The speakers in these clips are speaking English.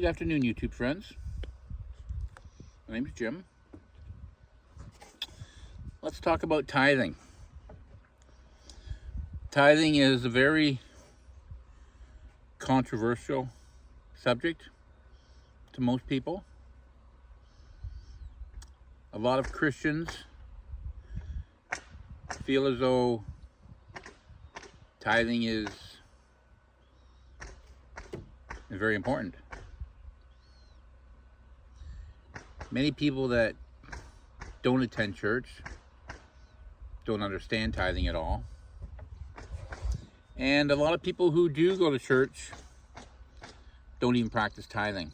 Good afternoon, YouTube friends. My name's Jim. Let's talk about tithing. Tithing is a very controversial subject to most people. A lot of Christians feel as though tithing is very important. Many people that don't attend church don't understand tithing at all. And a lot of people who do go to church don't even practice tithing.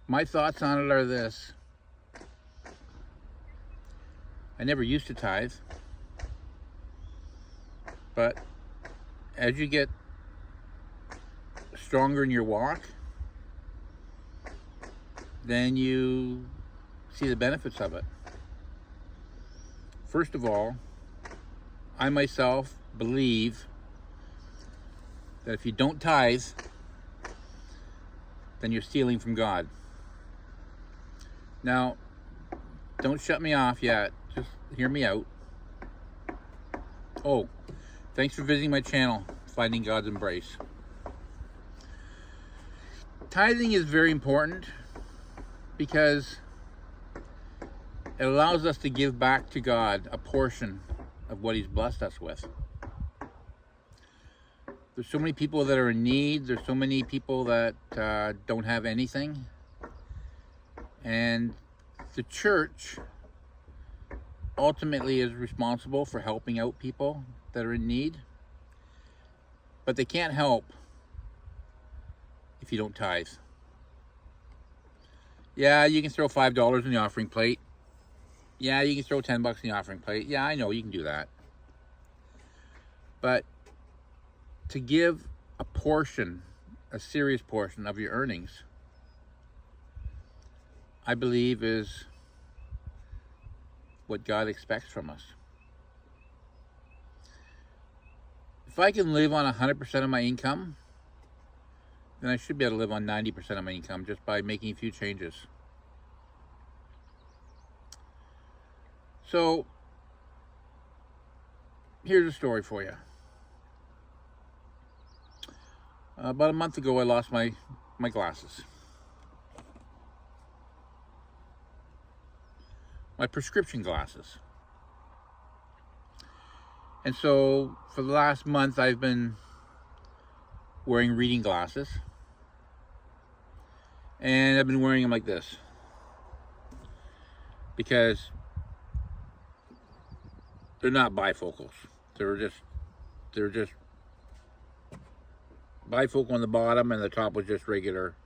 My thoughts on it are this. I never used to tithe, but as you get stronger in your walk, then you see the benefits of it. First of all, I myself believe that if you don't tithe, then you're stealing from God. Now, don't shut me off yet. Just hear me out. Oh, thanks for visiting my channel, Finding God's Embrace. Tithing is very important because it allows us to give back to God a portion of what He's blessed us with. There's so many people that are in need. There's so many people that don't have anything. And the church ultimately is responsible for helping out people that are in need. But they can't help if you don't tithe. Yeah, you can throw $5 in the offering plate. Yeah, you can throw $10 in the offering plate. Yeah, I know you can do that. But to give a portion, a serious portion of your earnings, I believe is what God expects from us. If I can live on 100% of my income, then I should be able to live on 90% of my income just by making a few changes. So, here's a story for you. About a month ago, I lost my glasses. My prescription glasses. And so, for the last month, I've been wearing reading glasses. And I've been wearing them like this. Because they're not bifocals. They're just bifocal on the bottom, and the top was just regular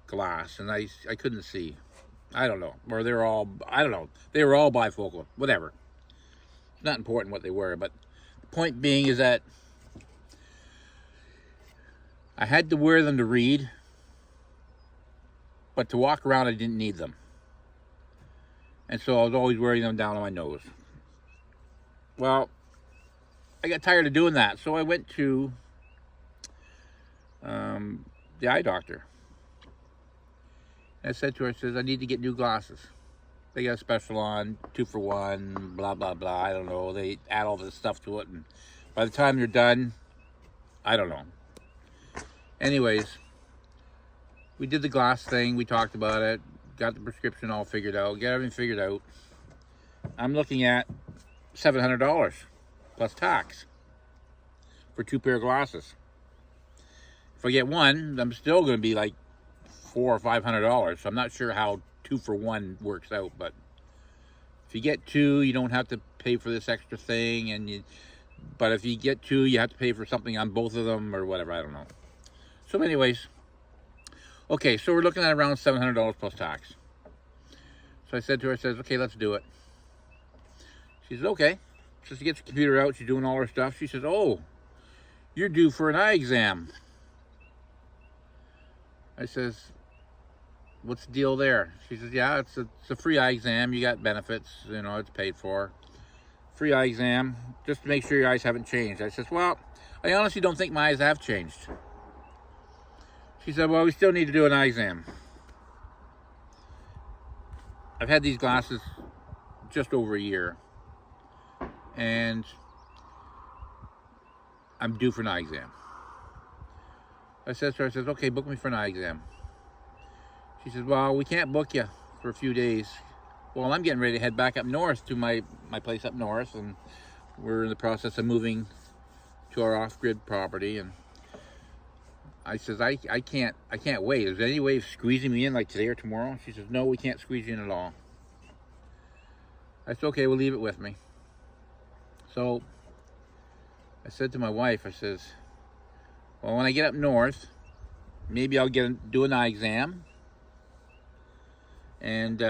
glass. And I couldn't see. I don't know. Or they're all, I don't know. They were all bifocal. Whatever. It's not important what they were. But the point being is that I had to wear them to read. But to walk around, I didn't need them. And so I was always wearing them down on my nose. Well, I got tired of doing that. So I went to the eye doctor. And I said to her, I need to get new glasses. They got a special on, 2 for 1, blah, blah, blah. I don't know. They add all this stuff to it. And by the time you're done, I don't know. Anyways, we did the glass thing. We talked about it. Got the prescription all figured out. Got everything figured out. I'm looking at $700 plus tax for 2 pair of glasses. If I get one, I'm still going to be like $400 or $500. So I'm not sure how 2 for 1 works out. But if you get 2, you don't have to pay for this extra thing. But if you get 2, you have to pay for something on both of them or whatever. I don't know. So anyways, okay, so we're looking at around $700 plus tax. So I said to her, okay, let's do it. She says, okay. So she gets the computer out. She's doing all her stuff. She says, oh, you're due for an eye exam. I says, what's the deal there? She says, yeah, it's a free eye exam. You got benefits. You know, it's paid for. free eye exam, just to make sure your eyes haven't changed. I says, well, I honestly don't think my eyes have changed. She said, well, we still need to do an eye exam. I've had these glasses just over a year, and I'm due for an eye exam. I said to her, okay, book me for an eye exam. She says, well, we can't book you for a few days. Well, I'm getting ready to head back up north to my place up north, and we're in the process of moving to our off-grid property. And I says, I can't wait. Is there any way of squeezing me in like today or tomorrow? She says, no, we can't squeeze you in at all. I said, okay, we'll leave it with me. So I said to my wife, I says, well, when I get up north, maybe I'll do an eye exam and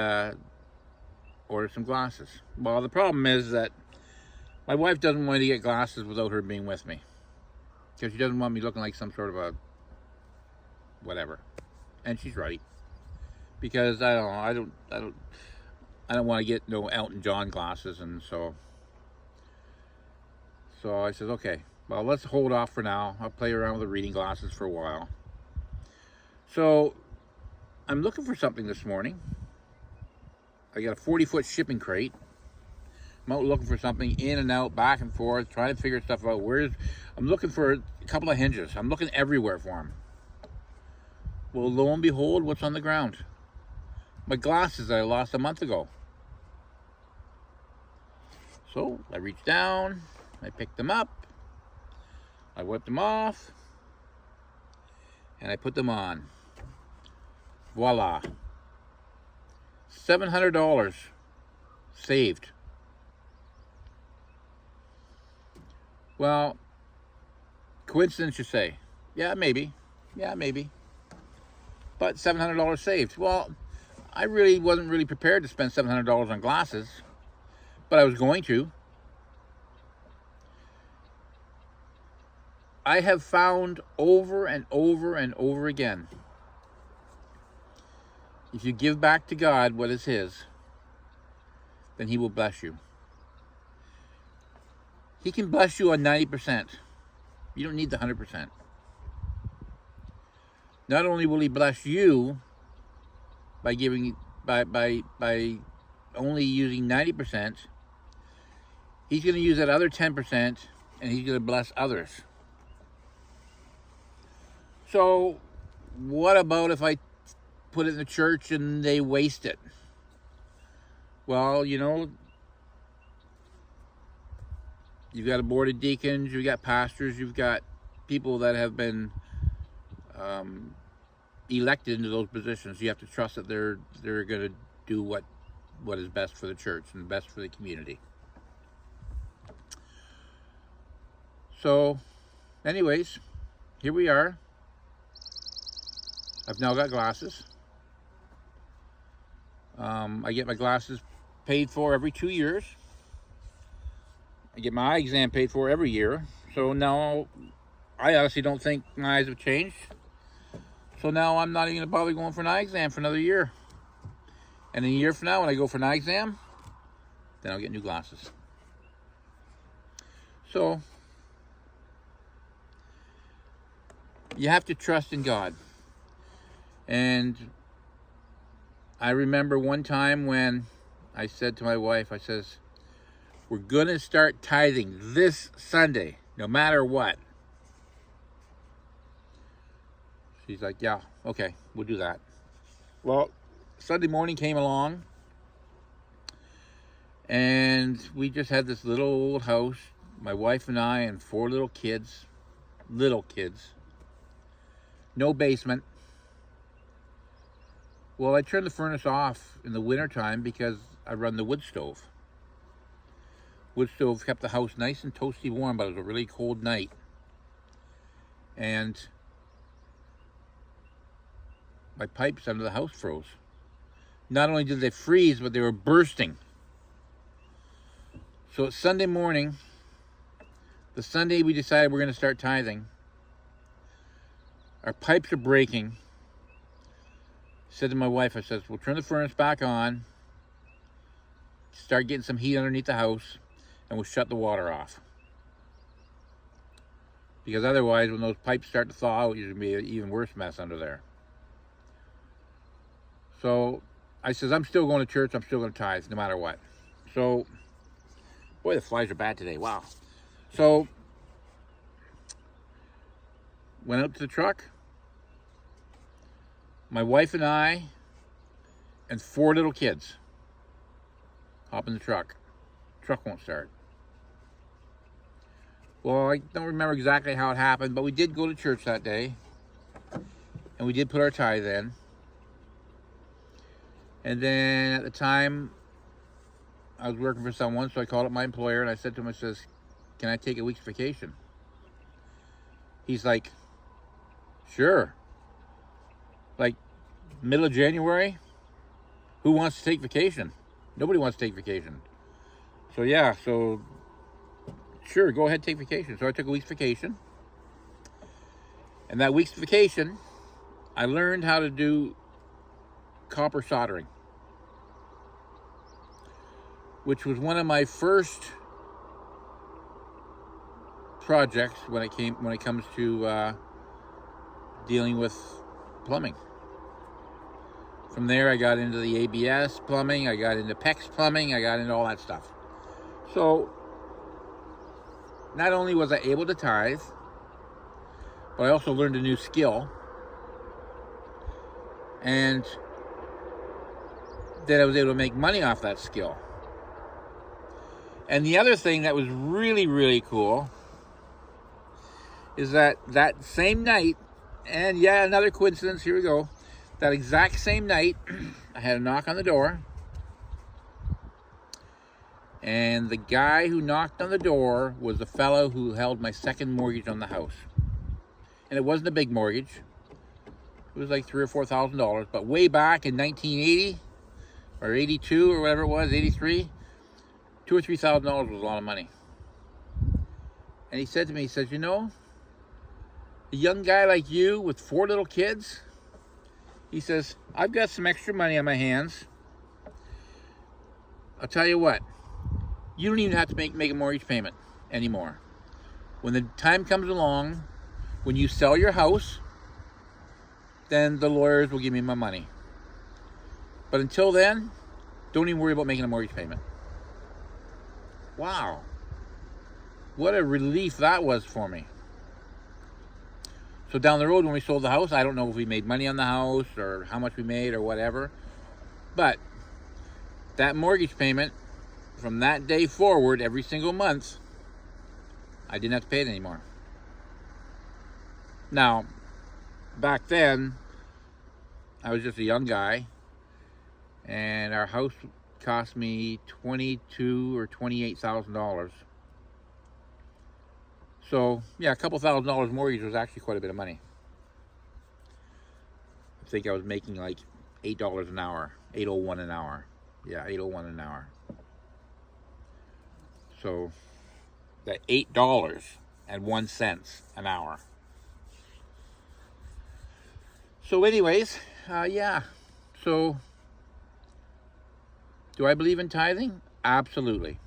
order some glasses. Well, the problem is that my wife doesn't want me to get glasses without her being with me, because she doesn't want me looking like some sort of a whatever. And she's right, because I don't want to get no Elton John glasses. And so I said, okay, well, let's hold off for now. I'll play around with the reading glasses for a while. So I'm looking for something this morning. I got a 40-foot shipping crate. I'm out looking for something, in and out, back and forth, trying to figure stuff out. I'm looking for a couple of hinges. I'm looking everywhere for them. Well, lo and behold, what's on the ground? My glasses that I lost a month ago. So I reached down, I picked them up, I wiped them off, and I put them on. Voila. $700 saved. Well, coincidence, you say? Yeah, maybe. But $700 saved. Well, I really wasn't really prepared to spend $700 on glasses, but I was going to. I have found over and over and over again, if you give back to God what is His, then He will bless you. He can bless you on 90%. You don't need the 100%. Not only will He bless you by giving by only using 90%, He's going to use that other 10%, and He's going to bless others. So what about if I put it in the church and they waste it? Well, you've got a board of deacons, you've got pastors, you've got people that have been elected into those positions. You have to trust that they're going to do what is best for the church and best for the community. So, anyways, here we are. I've now got glasses. I get my glasses paid for every 2 years. I get my eye exam paid for every year. So now I honestly don't think my eyes have changed. So now I'm not even going to bother going for an eye exam for another year. And a year from now, when I go for an eye exam, then I'll get new glasses. So you have to trust in God. And I remember one time when I said to my wife, I says, we're going to start tithing this Sunday, no matter what. She's like, yeah, okay, we'll do that. Well, Sunday morning came along, and we just had this little old house, my wife and I and 4 little kids. No basement. Well, I turned the furnace off in the wintertime because I run the wood stove. Wood stove kept the house nice and toasty warm, but it was a really cold night. And my pipes under the house froze. Not only did they freeze, but they were bursting. So it's Sunday morning, the Sunday we decided we're going to start tithing. Our pipes are breaking. I said to my wife, I says, we'll turn the furnace back on, start getting some heat underneath the house, and we'll shut the water off. Because otherwise, when those pipes start to thaw out, there's going to be an even worse mess under there. So I says, I'm still going to church. I'm still going to tithe no matter what. So, boy, the flies are bad today. Wow. So, went out to the truck. My wife and I and 4 little kids hop in the truck. Truck won't start. Well, I don't remember exactly how it happened, but we did go to church that day. And we did put our tithe in. And then at the time, I was working for someone, so I called up my employer and I said to him, I says, can I take a week's vacation? He's like, sure. Like, middle of January? Who wants to take vacation? Nobody wants to take vacation. So yeah, sure, go ahead, take vacation. So I took a week's vacation. And that week's vacation, I learned how to do copper soldering, which was one of my first projects when it comes to dealing with plumbing. From there, I got into the ABS plumbing, I got into PEX plumbing, I got into all that stuff. So, not only was I able to tithe, but I also learned a new skill. And then I was able to make money off that skill. And the other thing that was really, really cool is that same night, and yeah, another coincidence, here we go. That exact same night, I had a knock on the door. And the guy who knocked on the door was the fellow who held my second mortgage on the house. And it wasn't a big mortgage. It was like $3,000 or $4,000. But way back in 1980 or 82 or whatever it was, 83, $2,000 or $3,000 was a lot of money. And he said to me, he says, you know, a young guy like you with 4 little kids, he says, I've got some extra money on my hands. I'll tell you what, you don't even have to make a mortgage payment anymore. When the time comes along, when you sell your house, then the lawyers will give me my money. But until then, don't even worry about making a mortgage payment. Wow. What a relief that was for me. So down the road when we sold the house, I don't know if we made money on the house or how much we made or whatever. But that mortgage payment, from that day forward, every single month, I didn't have to pay it anymore. Now, back then, I was just a young guy, and our house cost me $22,000 or $28,000. So, yeah, a couple $1,000 mortgage was actually quite a bit of money. I think I was making like $8 an hour, $8.01 an hour. Yeah, $8.01 an hour. So, that $8.01 an hour. So anyways, yeah. So, do I believe in tithing? Absolutely.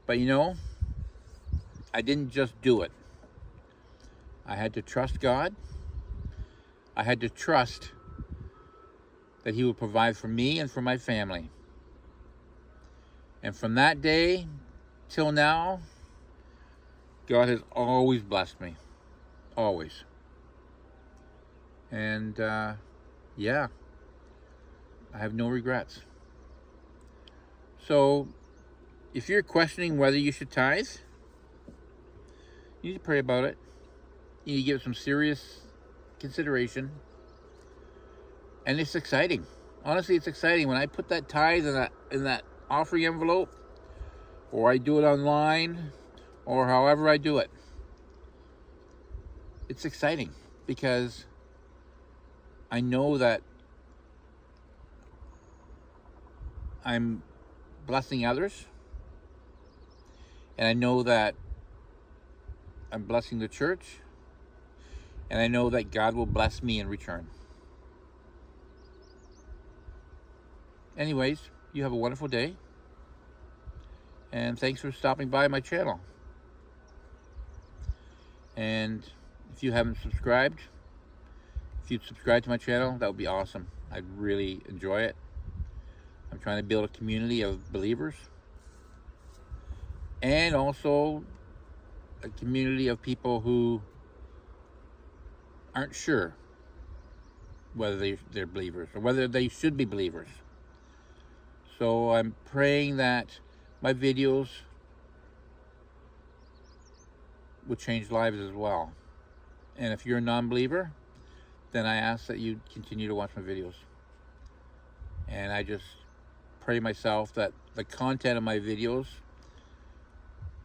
But you know, I didn't just do it. I had to trust God. I had to trust that He would provide for me and for my family. And from that day till now, God has always blessed me. Always. And, yeah, I have no regrets. So, if you're questioning whether you should tithe, you need to pray about it. You need to give it some serious consideration. And it's exciting. Honestly, it's exciting. When I put that tithe in that offering envelope, or I do it online, or however I do it, it's exciting because I know that I'm blessing others, and I know that I'm blessing the church, and I know that God will bless me in return. Anyways, you have a wonderful day. And thanks for stopping by my channel. And if you haven't subscribed, if you'd subscribe to my channel, that would be awesome. I'd really enjoy it. I'm trying to build a community of believers and also a community of people who aren't sure whether they're believers or whether they should be believers. So I'm praying that my videos will change lives as well. And if you're a non-believer, then I ask that you continue to watch my videos. And I just pray myself that the content of my videos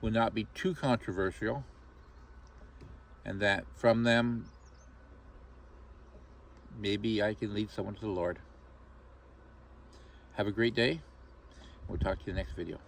will not be too controversial, and that from them, maybe I can lead someone to the Lord. Have a great day. We'll talk to you in the next video.